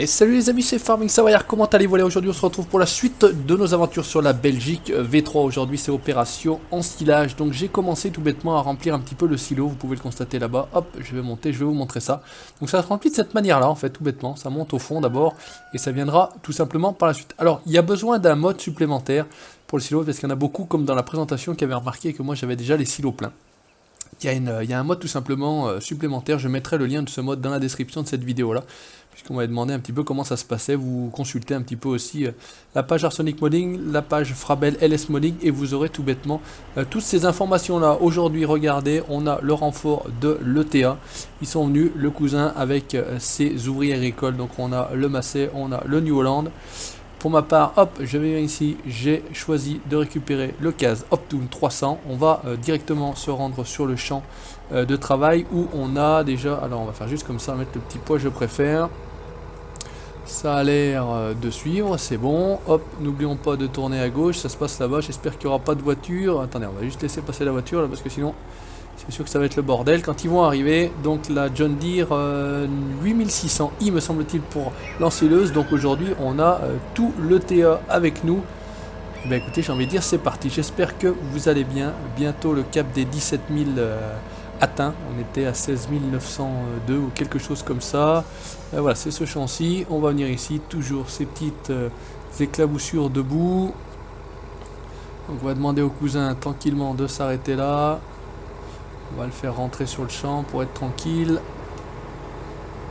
Et salut les amis, c'est Farming Savoyard, comment allez-vous? Aujourd'hui on se retrouve pour la suite de nos aventures sur la Belgique V3. Aujourd'hui c'est opération ensilage. Donc j'ai commencé tout bêtement à remplir un petit peu le silo, vous pouvez le constater là-bas. Hop, je vais monter, je vais vous montrer ça. Donc ça se remplit de cette manière-là en fait, tout bêtement. Ça monte au fond d'abord et ça viendra tout simplement par la suite. Alors il y a besoin d'un mode supplémentaire pour le silo parce qu'il y en a beaucoup comme dans la présentation qui avait remarqué que moi j'avais déjà les silos pleins. Il y a un mode tout simplement supplémentaire, je mettrai le lien de ce mode dans la description de cette vidéo là, puisqu'on m'avait demandé un petit peu comment ça se passait. Vous consultez un petit peu aussi la page Arsonic Modding, la page Frabel LS Modding, et vous aurez tout bêtement toutes ces informations là. Aujourd'hui regardez, on a le renfort de l'ETA, ils sont venus, le cousin avec ses ouvriers agricoles, donc on a le Massey, on a le New Holland. Pour ma part, hop, je vais venir ici, j'ai choisi de récupérer le CAS Optune 300. On va directement se rendre sur le champ de travail où on a déjà... Alors on va faire juste comme ça, mettre le petit poids, je préfère. Ça a l'air de suivre, c'est bon. Hop, n'oublions pas de tourner à gauche, ça se passe là-bas. J'espère qu'il n'y aura pas de voiture. Attendez, on va juste laisser passer la voiture là parce que sinon... c'est sûr que ça va être le bordel quand ils vont arriver. Donc la John Deere 8600i me semble-t-il pour l'ensileuse. Donc aujourd'hui on a tout l'ETA avec nous. Et bien écoutez, j'ai envie de dire c'est parti. J'espère que vous allez bien. Bientôt le cap des 17 000 atteint. On était à 16 902 ou quelque chose comme ça. Voilà, c'est ce champ-ci. On va venir ici. Toujours ces petites éclaboussures debout. Donc on va demander au cousin tranquillement de s'arrêter là. On va le faire rentrer sur le champ pour être tranquille.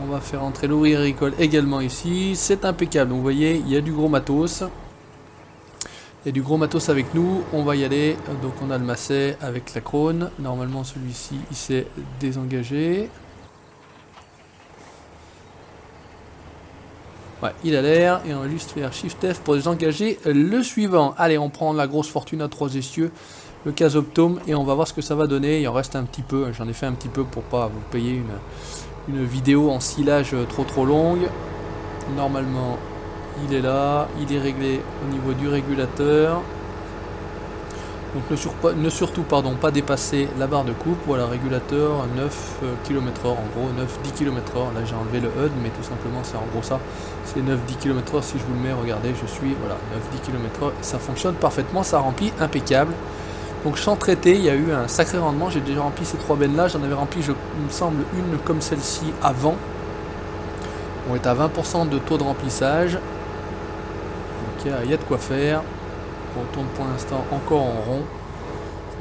On va faire rentrer l'ouvrier agricole également ici. C'est impeccable. Donc vous voyez, il y a du gros matos. Il y a du gros matos avec nous. On va y aller. Donc on a le Massey avec la crone. Normalement celui-ci, il s'est désengagé. Ouais, il a l'air. Et on va juste faire Shift F pour désengager le suivant. Allez, on prend la grosse fortune à 3 essieux. Le CAS Optune et on va voir ce que ça va donner. Il en reste un petit peu, j'en ai fait un petit peu pour pas vous payer une vidéo en silage trop longue. Normalement il est là, il est réglé au niveau du régulateur. Donc ne surtout pas dépasser la barre de coupe. Voilà, régulateur 9 km/h en gros, 9-10 km/h. Là j'ai enlevé le HUD mais tout simplement c'est en gros ça. C'est 9-10 km/h si je vous le mets, regardez je suis, voilà, 9-10 km/h et ça fonctionne parfaitement, ça remplit impeccable. Donc champ traité, il y a eu un sacré rendement, j'ai déjà rempli ces 3 bennes là, j'en avais rempli il me semble une comme celle-ci avant. On est à 20% de taux de remplissage. Donc il y a de quoi faire. On retourne pour l'instant encore en rond.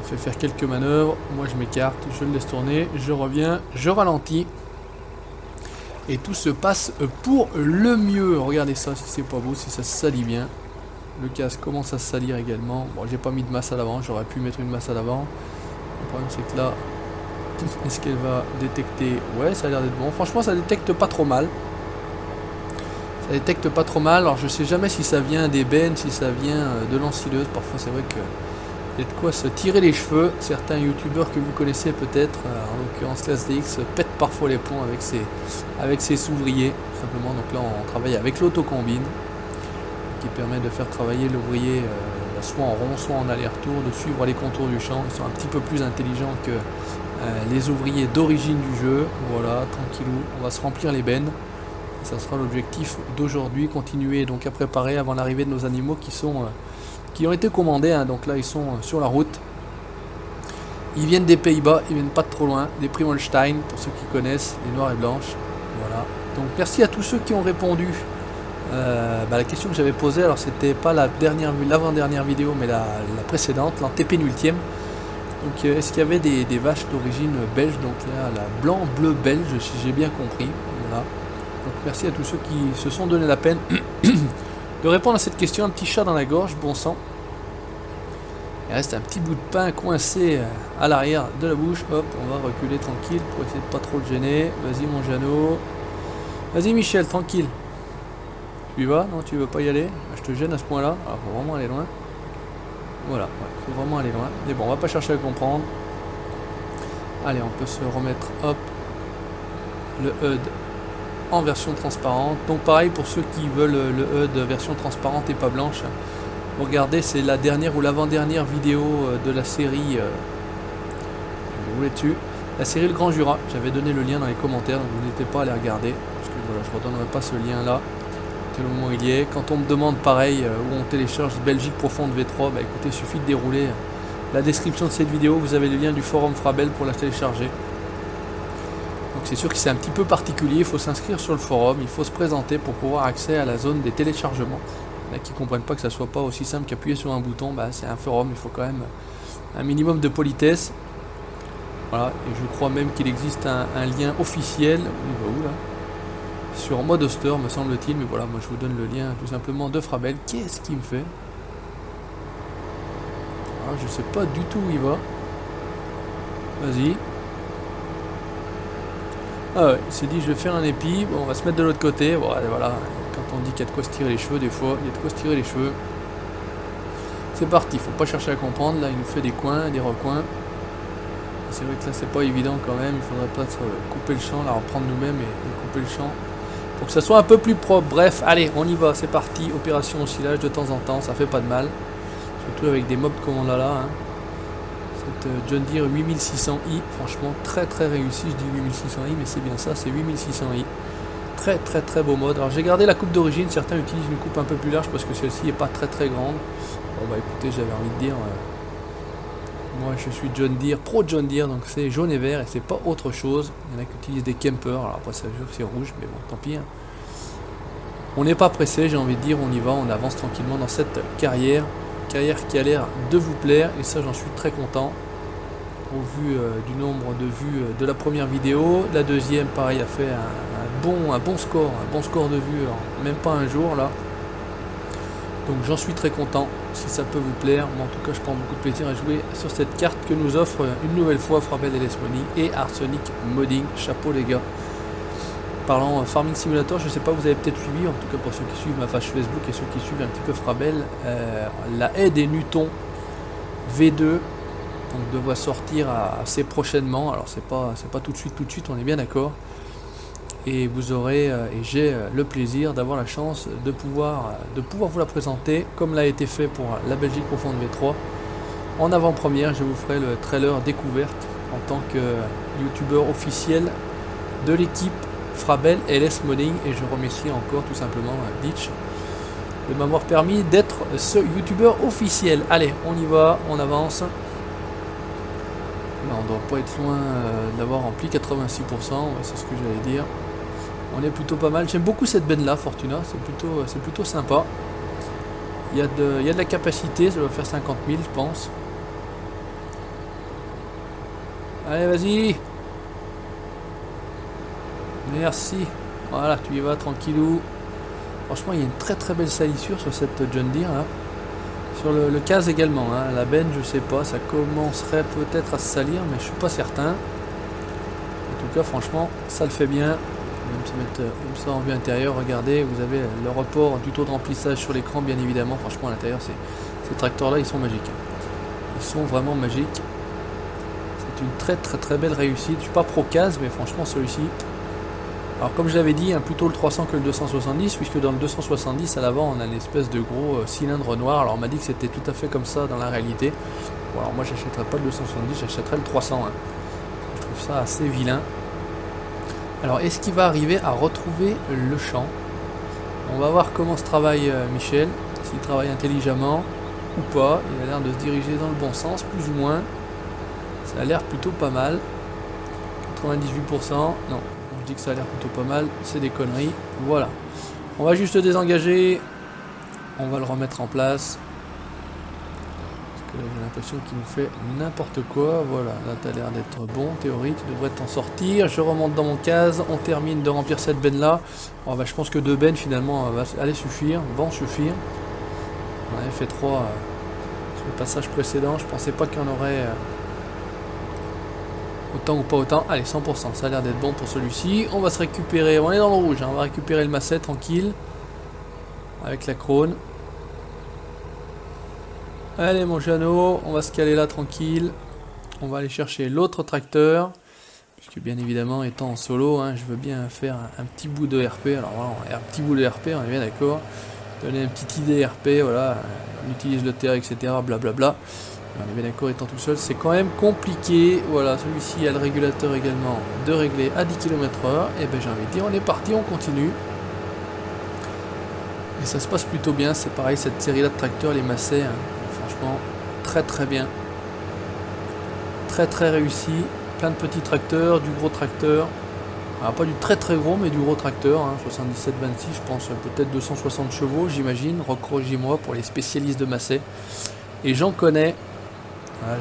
Ça fait faire quelques manœuvres, moi je m'écarte, je le laisse tourner, je reviens, je ralentis. Et tout se passe pour le mieux. Regardez ça si c'est pas beau, si ça se salit bien. Le casque commence à se salir également. Bon, j'ai pas mis de masse à l'avant, j'aurais pu mettre une masse à l'avant. Le problème c'est que là, est-ce qu'elle va détecter? Ouais, ça a l'air d'être bon. Franchement, ça détecte pas trop mal. Ça détecte pas trop mal. Alors, je sais jamais si ça vient des bennes, si ça vient de l'ensileuse. Parfois, c'est vrai que il y a de quoi se tirer les cheveux. Certains youtubeurs que vous connaissez peut-être, en l'occurrence LasDX, pètent parfois les plombs avec ses ouvriers. Tout simplement, donc là, on travaille avec l'autocombine, qui permet de faire travailler l'ouvrier soit en rond, soit en aller-retour, de suivre les contours du champ. Ils sont un petit peu plus intelligents que les ouvriers d'origine du jeu. Voilà, tranquillou, on va se remplir les bennes. Et ça sera l'objectif d'aujourd'hui, continuer donc à préparer avant l'arrivée de nos animaux qui ont été commandés. Hein. Donc là, ils sont sur la route. Ils viennent des Pays-Bas, ils viennent pas de trop loin, des Primolstein, pour ceux qui connaissent, les noirs et blanches. Voilà. Donc merci à tous ceux qui ont répondu. La question que j'avais posée, alors c'était pas l'avant-dernière vidéo mais la précédente, l'antépénultième. Donc est-ce qu'il y avait des vaches d'origine belge? Donc là la blanc bleu belge si j'ai bien compris. Voilà. Donc merci à tous ceux qui se sont donné la peine de répondre à cette question. Un petit chat dans la gorge, bon sang. Il reste un petit bout de pain coincé à l'arrière de la bouche. Hop, on va reculer tranquille pour essayer de pas trop le gêner. Vas-y mon Jeannot. Vas-y Michel, tranquille. Tu y vas? Non, tu veux pas y aller? Je te gêne à ce point-là. Ah, faut vraiment aller loin. Voilà, ouais, faut vraiment aller loin. Mais bon, on va pas chercher à comprendre. Allez, on peut se remettre, hop, le HUD en version transparente. Donc pareil pour ceux qui veulent le HUD version transparente et pas blanche. Vous regardez, c'est la dernière ou l'avant-dernière vidéo de la série. Je vais vous dessus. La série Le Grand Jura. J'avais donné le lien dans les commentaires, donc n'hésitez pas à aller regarder. Parce que voilà, je ne redonnerai pas ce lien là. Quel moment il y est. Quand on me demande pareil où on télécharge Belgique Profonde V3, bah écoutez, il suffit de dérouler la description de cette vidéo, vous avez le lien du forum Frabel pour la télécharger. Donc c'est sûr que c'est un petit peu particulier, il faut s'inscrire sur le forum, il faut se présenter pour pouvoir accéder à la zone des téléchargements. Il y en a qui ne comprennent pas que ça soit pas aussi simple qu'appuyer sur un bouton, bah c'est un forum, il faut quand même un minimum de politesse. Voilà, et je crois même qu'il existe un lien officiel, il va où là, sur Modhoster me semble-t-il, mais voilà, moi je vous donne le lien tout simplement de Frabel. Qu'est-ce qu'il me fait? Ah, je sais pas du tout où il va. Vas-y. Ah ouais, il s'est dit je vais faire un épi, bon on va se mettre de l'autre côté, bon, voilà, quand on dit qu'il y a de quoi se tirer les cheveux, des fois, il y a de quoi se tirer les cheveux. C'est parti, faut pas chercher à comprendre, là il nous fait des coins, des recoins. C'est vrai que là c'est pas évident quand même, il faudrait peut-être couper le champ, la reprendre nous-mêmes et couper le champ. Pour que ça soit un peu plus propre, bref, allez, on y va, c'est parti, opération oscillage de temps en temps, ça fait pas de mal. Surtout avec des mobs comme on a là. Hein. Cette John Deere 8600i, franchement très très réussi, je dis 8600i, mais c'est bien ça, c'est 8600i. Très très très beau mode. Alors j'ai gardé la coupe d'origine, certains utilisent une coupe un peu plus large parce que celle-ci est pas très très grande. Bon bah écoutez, j'avais envie de dire, moi je suis John Deere, pro John Deere, donc c'est jaune et vert et c'est pas autre chose. Il y en a qui utilisent des Kemper, alors après ça veut dire que c'est rouge, mais bon tant pis. Hein. On n'est pas pressé, j'ai envie de dire, on y va, on avance tranquillement dans cette carrière. Carrière qui a l'air de vous plaire et ça j'en suis très content au vu du nombre de vues de la première vidéo. La deuxième pareil a fait un bon score de vues en même pas un jour là, donc j'en suis très content. Si ça peut vous plaire, moi en tout cas je prends beaucoup de plaisir à jouer sur cette carte que nous offre une nouvelle fois Frabel LS Money et Arsonic Modding. Chapeau les gars. Parlant Farming Simulator, je ne sais pas, vous avez peut-être suivi, en tout cas pour ceux qui suivent ma page Facebook et ceux qui suivent un petit peu Frabel, la haie des Newtons V2 donc devrait sortir assez prochainement. Alors c'est pas tout de suite, on est bien d'accord. Et vous aurez et j'ai le plaisir d'avoir la chance de pouvoir vous la présenter comme l'a été fait pour la Belgique Profonde V3. En avant-première, je vous ferai le trailer découverte en tant que youtubeur officiel de l'équipe Frabel LS Modding, et je remercie encore tout simplement Ditch de m'avoir permis d'être ce youtubeur officiel. Allez, on y va, on avance. Là, on doit pas être loin d'avoir rempli 86%, c'est ce que j'allais dire. On est plutôt pas mal. J'aime beaucoup cette benne là, Fortuna, c'est plutôt sympa. Il y a de la capacité, ça doit faire 50 000 je pense. Allez, vas-y. Merci. Voilà, tu y vas tranquillou. Franchement, il y a une très très belle salissure sur cette John Deere là. Sur le case également. Hein. La benne, je sais pas, ça commencerait peut-être à se salir, mais je suis pas certain. En tout cas, franchement, ça le fait bien. Même se mettre comme ça en vue intérieure. Regardez, vous avez le report du taux de remplissage sur l'écran, bien évidemment. Franchement, à l'intérieur, ces tracteurs là, ils sont magiques. Ils sont vraiment magiques. C'est une très très très belle réussite. Je suis pas pro case, mais franchement, celui-ci. Alors comme je l'avais dit, hein, plutôt le 300 que le 270, puisque dans le 270 à l'avant on a une espèce de gros cylindre noir. Alors on m'a dit que c'était tout à fait comme ça dans la réalité. Bon, alors moi j'achèterais pas le 270, j'achèterais le 300. Hein. Je trouve ça assez vilain. Alors est-ce qu'il va arriver à retrouver le champ? On va voir comment se travaille Michel, s'il travaille intelligemment ou pas. Il a l'air de se diriger dans le bon sens, plus ou moins. Ça a l'air plutôt pas mal. 98%, non. Je dis que ça a l'air plutôt pas mal, c'est des conneries. Voilà, on va juste désengager, on va le remettre en place parce que là j'ai l'impression qu'il nous fait n'importe quoi. Voilà, là tu as l'air d'être bon, théorie, tu devrais t'en sortir. Je remonte dans mon case, on termine de remplir cette benne là. Bon, bah, je pense que 2 bennes finalement va aller suffire, vont suffire. On avait fait 3 sur le passage précédent, je pensais pas qu'il y en aurait autant ou pas autant. Allez, 100%, ça a l'air d'être bon pour celui-ci. On va se récupérer, on est dans le rouge, hein. On va récupérer le masset tranquille avec la crône. Allez mon Jeannot, on va se caler là tranquille. On va aller chercher l'autre tracteur, puisque bien évidemment étant en solo, hein, je veux bien faire un petit bout de RP. Alors voilà, un petit bout de RP, on est bien d'accord. Donner une petite idée RP, voilà, on utilise le terre, etc. Blablabla. On est bien d'accord, étant tout seul, c'est quand même compliqué. Voilà, celui-ci a le régulateur également de régler à 10 km/h. Et ben j'ai envie de dire, on est parti, on continue. Et ça se passe plutôt bien. C'est pareil, cette série-là de tracteurs, les Massey, hein, franchement, très très bien. Très très réussi. Plein de petits tracteurs, du gros tracteur. Alors, pas du très très gros, mais du gros tracteur, hein, 77-26, je pense peut-être 260 chevaux, j'imagine. Corrigez-moi pour les spécialistes de Massey. Et j'en connais. Voilà,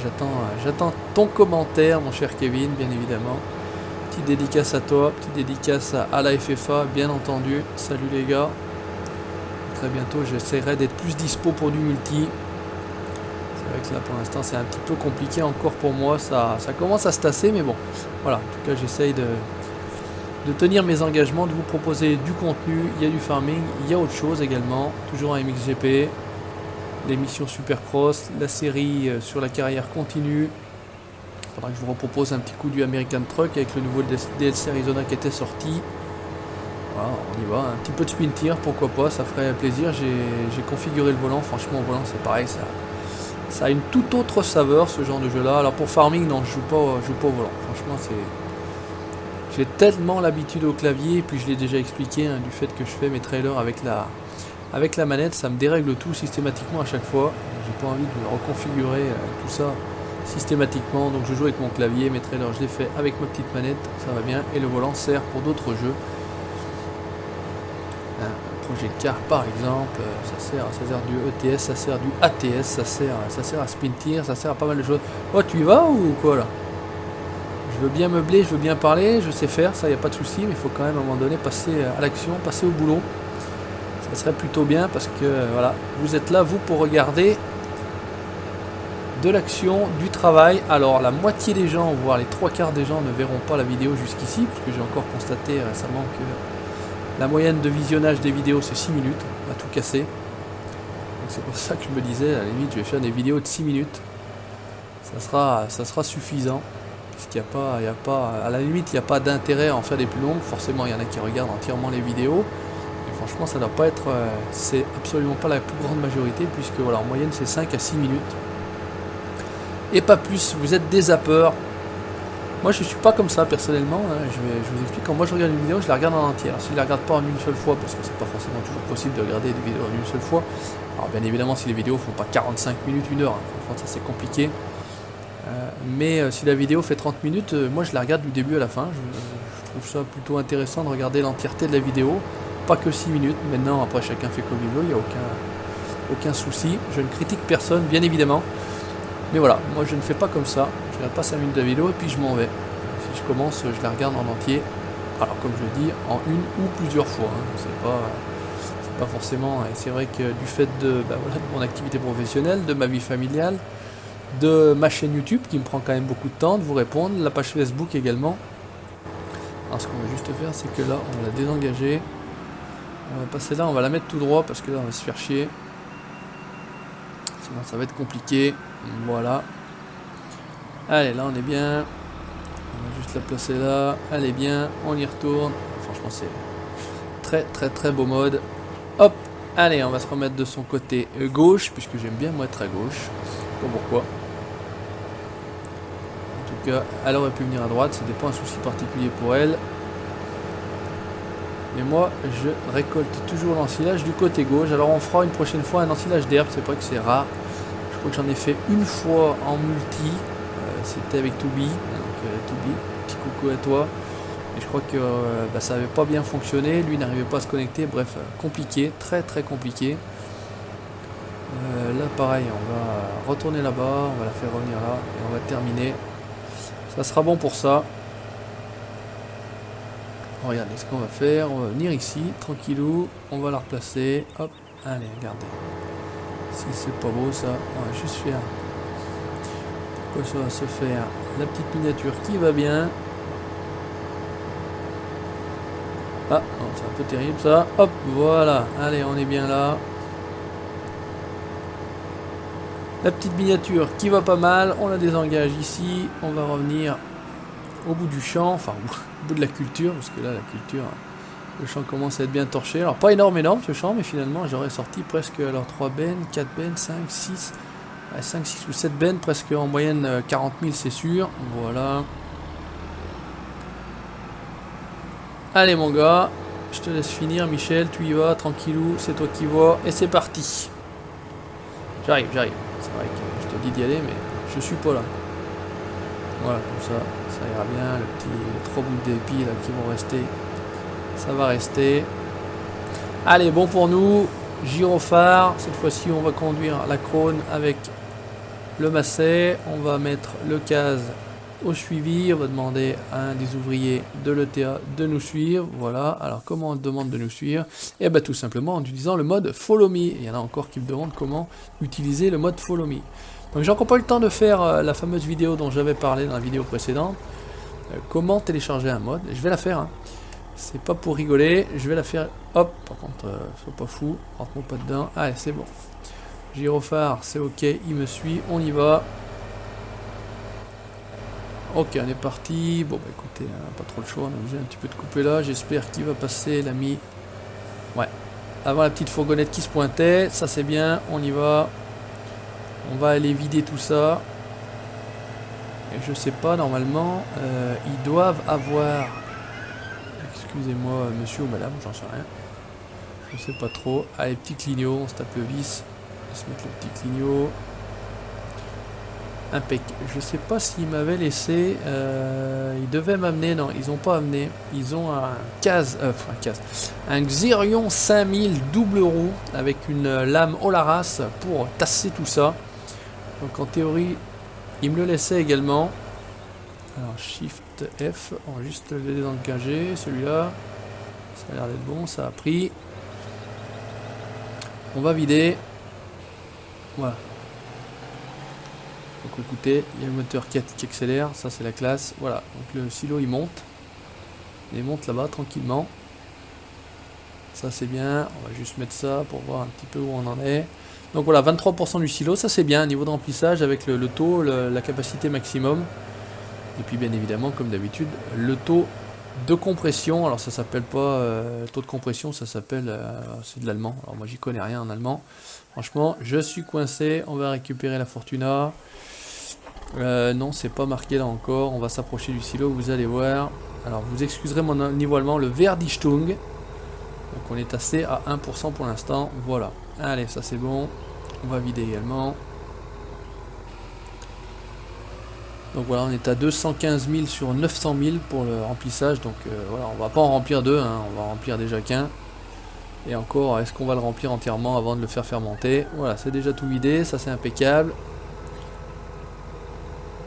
j'attends ton commentaire, mon cher Kevin, bien évidemment. Petite dédicace à toi, petite dédicace à la FFA, bien entendu. Salut les gars. Très bientôt, j'essaierai d'être plus dispo pour du multi. C'est vrai que là, pour l'instant, c'est un petit peu compliqué encore pour moi. Ça commence à se tasser, mais bon. Voilà, en tout cas, j'essaye de tenir mes engagements, de vous proposer du contenu. Il y a du farming, il y a autre chose également. Toujours un MXGP. L'émission Supercross, la série sur la carrière continue. Il faudra que je vous repropose un petit coup du American Truck avec le nouveau DLC Arizona qui était sorti. Voilà, on y va, un petit peu de spin tir, pourquoi pas, ça ferait plaisir. J'ai configuré le volant, franchement au volant c'est pareil, ça a une toute autre saveur ce genre de jeu là. Alors pour farming, non, je joue pas au volant, franchement j'ai tellement l'habitude au clavier, et puis je l'ai déjà expliqué, hein, du fait que je fais mes trailers avec la manette, ça me dérègle tout systématiquement à chaque fois. J'ai pas envie de me reconfigurer tout ça systématiquement, donc je joue avec mon clavier, mes trailers je les fais avec ma petite manette, ça va bien, et le volant sert pour d'autres jeux. Un projet car par exemple, ça sert du ETS, ça sert du ATS, ça sert à spin tir, ça sert à pas mal de choses. Oh, tu y vas ou quoi là? Je veux bien meubler, je veux bien parler, je sais faire, ça y a pas de souci, mais il faut quand même à un moment donné passer à l'action, passer au boulot. Ça serait plutôt bien parce que voilà, vous êtes là vous pour regarder de l'action, du travail. Alors la moitié des gens, voire les 3/4 des gens ne verront pas la vidéo jusqu'ici, parce que j'ai encore constaté récemment que la moyenne de visionnage des vidéos c'est 6 minutes, on va tout casser. Donc c'est pour ça que je me disais, à la limite je vais faire des vidéos de 6 minutes. Ça sera suffisant. Parce qu'il n'y a pas, à la limite il n'y a pas d'intérêt à en faire des plus longues. Forcément il y en a qui regardent entièrement les vidéos. Et franchement ça ne doit pas être, c'est absolument pas la plus grande majorité, puisque voilà, en moyenne c'est 5 à 6 minutes. Et pas plus, vous êtes des zappeurs. Moi je suis pas comme ça personnellement, hein. Je vous explique, quand moi je regarde une vidéo, je la regarde en entière. Si je la regarde pas en une seule fois, parce que c'est pas forcément toujours possible de regarder des vidéos en une seule fois. Alors bien évidemment si les vidéos font pas 45 minutes, 1 heure, hein. Franchement ça c'est compliqué. Mais si la vidéo fait 30 minutes, moi je la regarde du début à la fin. Je trouve ça plutôt intéressant de regarder l'entièreté de la vidéo. Pas que 6 minutes, maintenant après chacun fait comme il veut, il n'y a aucun souci. Je ne critique personne bien évidemment. Mais voilà, moi je ne fais pas comme ça. Je regarde pas 5 minutes de vidéo et puis je m'en vais. Si je commence, je la regarde en entier. Alors comme je dis, en une ou plusieurs fois, hein. C'est pas forcément. Et c'est vrai que du fait de mon activité professionnelle, de ma vie familiale, de ma chaîne YouTube qui me prend quand même beaucoup de temps de vous répondre, la page Facebook également. Alors ce qu'on va juste faire, c'est que là on va la désengager. On va passer là, on va la mettre tout droit parce que là on va se faire chier. Sinon ça va être compliqué. Voilà. Allez, là on est bien. On va juste la placer là. Elle est bien, on y retourne. Franchement c'est très très très beau mode. Hop, allez, on va se remettre de son côté gauche, puisque j'aime bien moi être à gauche. Je sais pas pourquoi. En tout cas, elle aurait pu venir à droite, c'était pas un souci particulier pour elle. Mais moi, je récolte toujours l'ensilage du côté gauche. Alors on fera une prochaine fois un ensilage d'herbe, c'est vrai que c'est rare. Je crois que j'en ai fait une fois en multi. C'était avec Toubi. Donc Toubi, petit coucou à toi. Et je crois que ça n'avait pas bien fonctionné. Lui n'arrivait pas à se connecter. Bref, compliqué, très très compliqué. Là pareil, on va retourner là-bas, on va la faire revenir là et on va terminer. Ça sera bon pour ça. Regardez ce qu'on va faire, on va venir ici, tranquillou, on va la replacer. Hop, allez, regardez. Si c'est pas beau ça, on va juste faire. Pourquoi ça va se faire la petite miniature qui va bien. Ah, c'est un peu terrible ça. Hop, voilà, allez, on est bien là. La petite miniature qui va pas mal, on la désengage ici, on va revenir au bout du champ, enfin au bout de la culture, parce que là la culture, le champ commence à être bien torché. Alors pas énorme ce champ, mais finalement j'aurais sorti presque alors 3 bennes, 4 bennes, 5, 6, 5, 6 ou 7 bennes, presque en moyenne 40 000 c'est sûr. Voilà. Allez mon gars, je te laisse finir Michel, tu y vas, tranquillou, c'est toi qui vois, et c'est parti. J'arrive. C'est vrai que je te dis d'y aller, mais je suis pas là. Voilà, comme ça ira bien. Le petit 3 bouts d'épi là qui vont rester, ça va rester. Allez, bon pour nous. Gyrophare, cette fois-ci on va conduire la Krone avec le Massey. On va mettre le CAS au suivi. On va demander à un des ouvriers de l'ETA de nous suivre. Voilà, alors comment on demande de nous suivre? Eh bien tout simplement en utilisant le mode Follow Me. Il y en a encore qui me demandent comment utiliser le mode Follow Me. Donc j'ai encore pas eu le temps de faire la fameuse vidéo dont j'avais parlé dans la vidéo précédente. Comment télécharger un mode. Je vais la faire, hein. C'est pas pour rigoler, je vais la faire. Hop, par contre, sois pas fou, rentre-moi pas dedans. Allez, c'est bon. Gyrophare, c'est ok, il me suit, on y va. Ok, on est parti. Bon, bah écoutez, pas trop le choix, on est obligé un petit peu de couper là. J'espère qu'il va passer l'ami. Ouais, avant la petite fourgonnette qui se pointait, ça c'est bien, on y va. On va aller vider tout ça. Et je sais pas, normalement, ils doivent avoir. Excusez-moi, monsieur ou madame, j'en sais rien. Je sais pas trop. Allez, petit clignot, on se tape le vis. On va se mettre le petit clignot. Impec. Je sais pas s'ils m'avaient laissé. Ils devaient m'amener. Non, ils ont pas amené. Ils ont un un Xerion 5000 double roue avec une lame Olaras pour tasser tout ça. Donc en théorie, ils me le laissaient également. Alors Shift F, on va juste le désengager, celui-là, ça a l'air d'être bon, ça a pris. On va vider. Voilà. Donc écoutez, il y a le moteur qui accélère, ça c'est la classe. Voilà, donc le silo il monte. Il monte là-bas tranquillement. Ça c'est bien, on va juste mettre ça pour voir un petit peu où on en est. Donc voilà, 23% du silo, ça c'est bien, niveau de remplissage avec le taux, la capacité maximum. Et puis bien évidemment, comme d'habitude, le taux de compression. Alors ça s'appelle pas taux de compression, ça s'appelle, c'est de l'allemand. Alors moi j'y connais rien en allemand. Franchement, je suis coincé. On va récupérer la Fortuna. Non, c'est pas marqué là encore. On va s'approcher du silo, vous allez voir. Alors vous excuserez mon niveau allemand, le Verdichtung. Donc on est assez à 1% pour l'instant. Voilà. Allez, ça c'est bon. On va vider également. Donc voilà, on est à 215 000 sur 900 000 pour le remplissage. Donc voilà, on va pas en remplir deux, hein, on va en remplir déjà qu'un. Et encore, est-ce qu'on va le remplir entièrement avant de le faire fermenter? Voilà, c'est déjà tout vidé, ça c'est impeccable.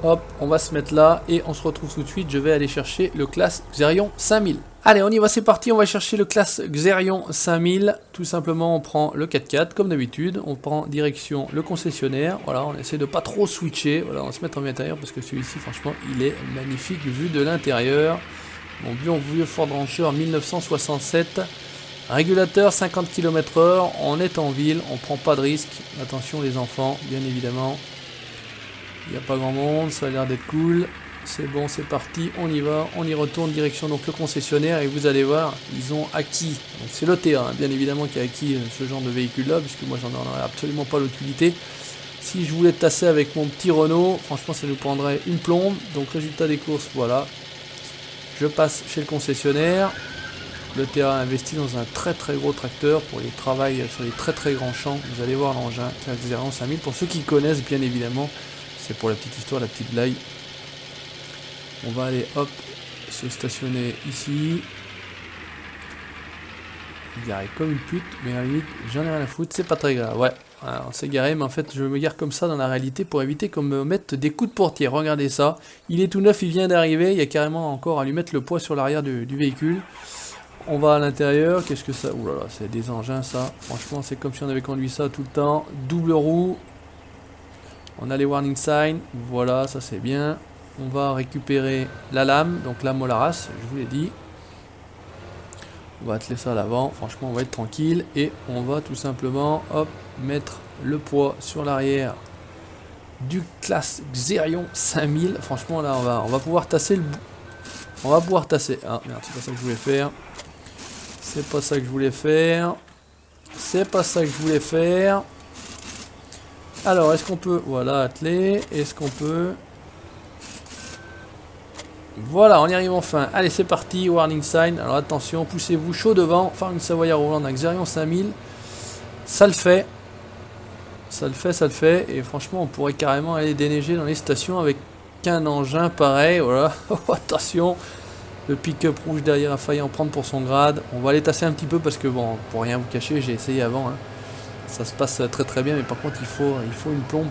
Hop, on va se mettre là et on se retrouve tout de suite. Je vais aller chercher le class Xerion 5000. Allez, on y va, c'est parti, on va chercher le class Xerion 5000. Tout simplement, on prend le 4x4 comme d'habitude. On prend direction le concessionnaire. Voilà, on essaie de pas trop switcher. Voilà, on va se mettre en intérieur parce que celui-ci, franchement, il est magnifique vu de l'intérieur. Mon vieux Ford Rancher 1967. Régulateur 50 km/h. On est en ville, on prend pas de risque. Attention les enfants, bien évidemment. Il n'y a pas grand monde, ça a l'air d'être cool. C'est bon, c'est parti, on y va, on y retourne direction donc le concessionnaire et vous allez voir, ils ont acquis, c'est l'ETA hein, bien évidemment qui a acquis ce genre de véhicule là, puisque moi j'en aurais absolument pas l'utilité. Si je voulais tasser avec mon petit Renault, franchement ça nous prendrait une plombe. Donc résultat des courses, voilà. Je passe chez le concessionnaire. L'ETA a investi dans un très gros tracteur pour les travails sur les très grands champs. Vous allez voir l'engin, la Xerion 5000, pour ceux qui connaissent bien évidemment. C'est pour la petite histoire, la petite blague. On va aller, hop, se stationner ici. Garé comme une pute, mais à la limite, j'en ai rien à foutre, c'est pas très grave. Ouais, alors c'est garé, mais en fait, je me gare comme ça dans la réalité pour éviter qu'on me mette des coups de portier. Regardez ça, il est tout neuf, il vient d'arriver. Il y a carrément encore à lui mettre le poids sur l'arrière du véhicule. On va à l'intérieur, qu'est-ce que ça... Ouh là là, c'est des engins ça. Franchement, c'est comme si on avait conduit ça tout le temps. Double roue. On a les warning signs, voilà, ça c'est bien. On va récupérer la lame, donc la Olaras, je vous l'ai dit. On va atteler ça à l'avant, franchement on va être tranquille. Et on va tout simplement, hop, mettre le poids sur l'arrière du class Xerion 5000. Franchement là on va pouvoir tasser le bout. On va pouvoir tasser. Ah merde, c'est pas ça que je voulais faire. C'est pas ça que je voulais faire. C'est pas ça que je voulais faire. Alors, est-ce qu'on peut... Voilà, atteler. Est-ce qu'on peut... Voilà, on y arrive enfin. Allez, c'est parti. Warning sign. Alors, attention, poussez-vous chaud devant. Farming Savoyard Hollande avec Xerion 5000. Ça le fait. Ça le fait, ça le fait. Et franchement, on pourrait carrément aller déneiger dans les stations avec un engin pareil. Voilà. Attention. Le pick-up rouge derrière a failli en prendre pour son grade. On va aller tasser un petit peu parce que, bon, pour rien vous cacher, j'ai essayé avant. Hein. Ça se passe très très bien, mais par contre, il faut une plombe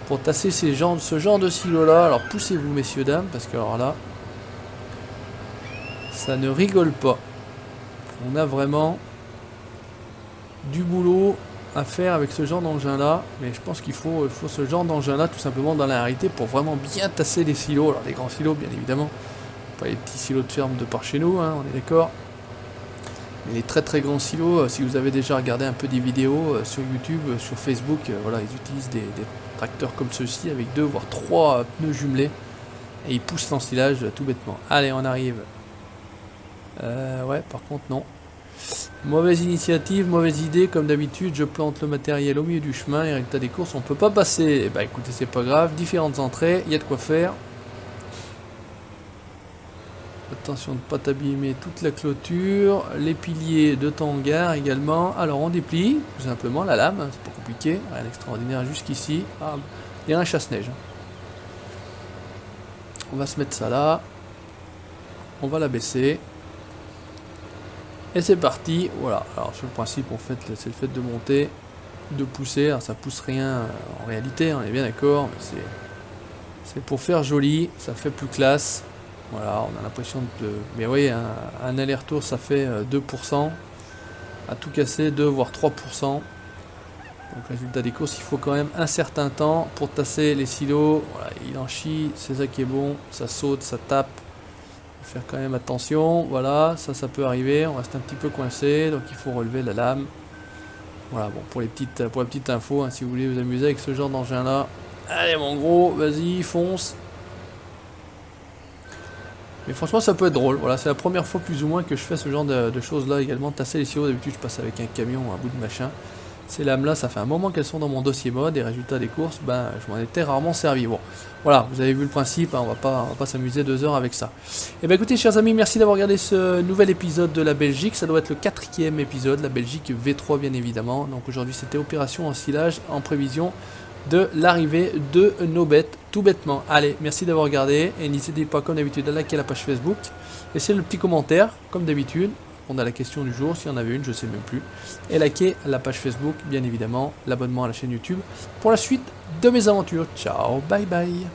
pour tasser ce genre de silo-là. Alors, poussez-vous, messieurs, dames, parce que, alors là, ça ne rigole pas. On a vraiment du boulot à faire avec ce genre d'engin-là. Mais je pense qu'il faut ce genre d'engin-là, tout simplement, dans la réalité, pour vraiment bien tasser les silos. Alors, les grands silos, bien évidemment. Pas les petits silos de ferme de par chez nous, hein, on est d'accord. Mais les très très grands silos, si vous avez déjà regardé un peu des vidéos sur YouTube, sur Facebook, voilà, ils utilisent des tracteurs comme ceux-ci avec 2 voire 3 pneus jumelés. Et ils poussent l'ensilage tout bêtement. Allez, on arrive. Ouais, par contre, non. Mauvaise initiative, mauvaise idée, comme d'habitude, je plante le matériel au milieu du chemin et résultat des courses, on peut pas passer. Et bah écoutez, c'est pas grave, différentes entrées, il y a de quoi faire. Attention de ne pas t'abîmer toute la clôture, les piliers de ton hangar également. Alors on déplie, tout simplement, la lame, c'est pas compliqué, rien d'extraordinaire jusqu'ici. Ah, il y a un chasse-neige. On va se mettre ça là, on va la baisser. Et c'est parti, voilà. Alors sur le principe, en fait, c'est le fait de monter, de pousser. Alors ça pousse rien en réalité, on est bien d'accord, mais c'est pour faire joli, ça fait plus classe. Voilà, on a l'impression de... Mais vous voyez, un aller-retour, ça fait 2%. À tout casser, 2 voire 3%. Donc résultat des courses, il faut quand même un certain temps pour tasser les silos. Voilà, il en chie, c'est ça qui est bon. Ça saute, ça tape. Faut faire quand même attention. Voilà, ça peut arriver. On reste un petit peu coincé, donc il faut relever la lame. Voilà, bon, pour la petite info, hein, si vous voulez vous amuser avec ce genre d'engin-là. Allez mon gros, vas-y, fonce. Mais franchement ça peut être drôle, voilà, c'est la première fois plus ou moins que je fais ce genre de choses là également, tasser les silos, d'habitude je passe avec un camion, un bout de machin. Ces lames là, ça fait un moment qu'elles sont dans mon dossier mode et résultat des courses, ben je m'en étais rarement servi. Bon, voilà, vous avez vu le principe, hein, on va pas s'amuser 2 heures avec ça. Et ben écoutez chers amis, merci d'avoir regardé ce nouvel épisode de la Belgique, ça doit être le 4e épisode, la Belgique V3 bien évidemment. Donc aujourd'hui c'était opération ensilage en prévision de l'arrivée de nos bêtes, tout bêtement. Allez, merci d'avoir regardé, et n'hésitez pas comme d'habitude à liker la page Facebook, laissez le petit commentaire, comme d'habitude, on a la question du jour, s'il y en avait une, je sais même plus, et likez la page Facebook, bien évidemment, l'abonnement à la chaîne YouTube, pour la suite de mes aventures. Ciao, bye bye.